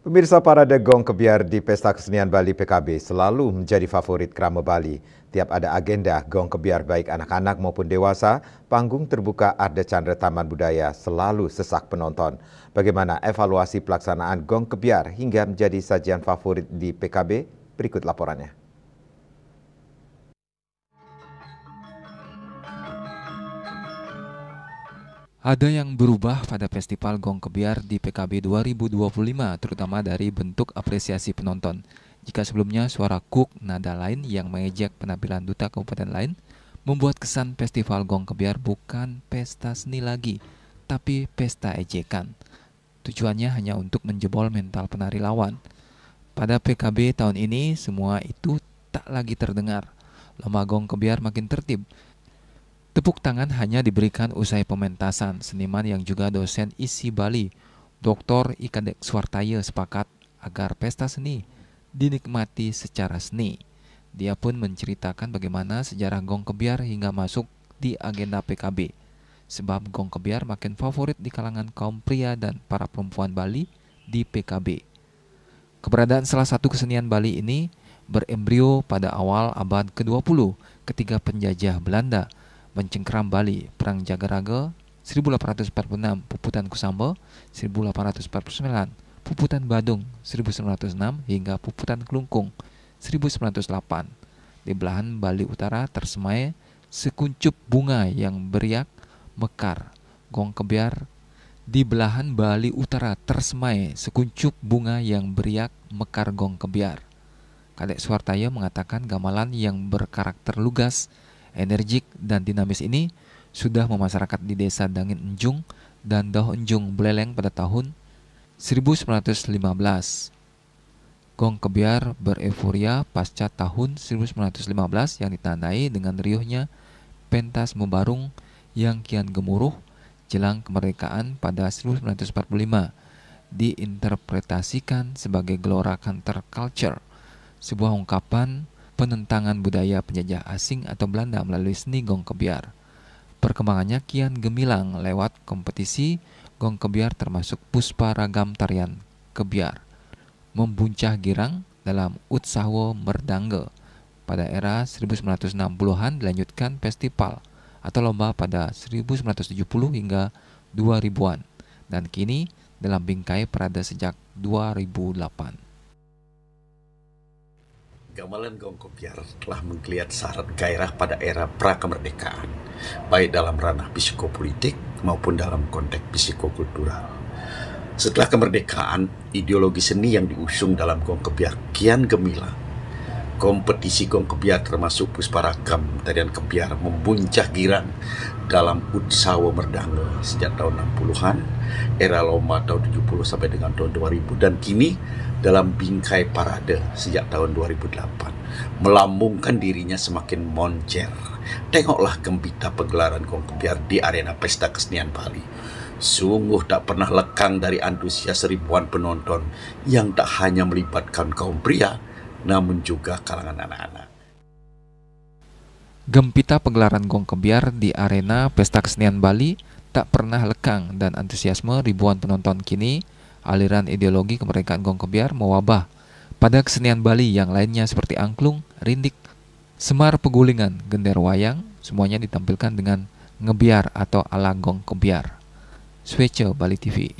Pemirsa, parade gong kebiar di Pesta Kesenian Bali PKB selalu menjadi favorit Krama Bali. Tiap ada agenda gong kebiar baik anak-anak maupun dewasa, panggung terbuka Arda Chandra Taman Budaya selalu sesak penonton. Bagaimana evaluasi pelaksanaan gong kebiar hingga menjadi sajian favorit di PKB? Berikut laporannya. Ada yang berubah pada Festival Gong Kebiar di PKB 2025, terutama dari bentuk apresiasi penonton. Jika sebelumnya suara kuk nada lain yang mengejek penampilan duta kabupaten lain, membuat kesan Festival Gong Kebiar bukan pesta seni lagi, tapi pesta ejekan. Tujuannya hanya untuk menjebol mental penari lawan. Pada PKB tahun ini, semua itu tak lagi terdengar. Lomba Gong Kebiar makin tertib. Tepuk tangan hanya diberikan usai pementasan. Seniman yang juga dosen ISI Bali, Dr. Ikadek Swartaya, sepakat agar pesta seni dinikmati secara seni. Dia pun menceritakan bagaimana sejarah Gong Kebiar hingga masuk di agenda PKB. Sebab Gong Kebiar makin favorit di kalangan kaum pria dan para perempuan Bali di PKB. Keberadaan salah satu kesenian Bali ini berembrio pada awal abad ke-20 ketika penjajah Belanda mencengkeram Bali. Perang Jagaraga 1846, Puputan Kusamba 1849, Puputan Badung 1906 hingga Puputan Kelungkung 1908. Di belahan Bali Utara tersemai sekuncup bunga yang beriak mekar. Gong Kebiar di belahan Bali Utara tersemai sekuncup bunga yang beriak mekar Gong Kebiar. Kadek Swartaya mengatakan gamelan yang berkarakter lugas, energik dan dinamis ini sudah memasyarakat di desa Dangin Enjung dan Dauh Enjung Beleleng pada tahun 1915. Gong Kebiar bereforia pasca tahun 1915 yang ditandai dengan riuhnya pentas membarung yang kian gemuruh jelang kemerdekaan pada 1945, diinterpretasikan sebagai gelora counterculture, sebuah ungkapan penentangan budaya penjajah asing atau Belanda melalui seni Gong Kebiar. Perkembangannya kian gemilang lewat kompetisi Gong Kebiar termasuk puspa ragam tarian kebiar, membuncah girang dalam Utsawo Merdangge. Pada era 1960-an dilanjutkan festival atau lomba pada 1970 hingga 2000-an dan kini dalam bingkai parade sejak 2008. Gamelan Gong Kebiar telah menggeliat syarat gairah pada era prakemerdekaan, baik dalam ranah psikopolitik maupun dalam konteks psikokultural. Setelah kemerdekaan, ideologi seni yang diusung dalam Gong Kebiar kian gemilang. Kompetisi Gong Kebiar termasuk pusparagam tarian kebiar membuncah girang dalam Utsawo Merdangge sejak tahun 60-an, era lomba tahun 70 sampai dengan tahun 2000, dan kini dalam bingkai parade sejak tahun 2008, melambungkan dirinya semakin moncer. Tengoklah gembita pegelaran Gong Kebiar di arena Pesta Kesenian Bali. Sungguh tak pernah lekang dari antusias ribuan penonton yang tak hanya melibatkan kaum pria, namun juga kalangan anak-anak. Gempita pegelaran Gong Kebiar di arena Pesta Kesenian Bali tak pernah lekang dan antusiasme ribuan penonton. Kini aliran ideologi kemerdekaan Gong Kebiar mewabah pada kesenian Bali yang lainnya seperti angklung, rindik, semar pegulingan, gender wayang, semuanya ditampilkan dengan ngebiar atau ala Gong Kebiar. Swece Bali TV.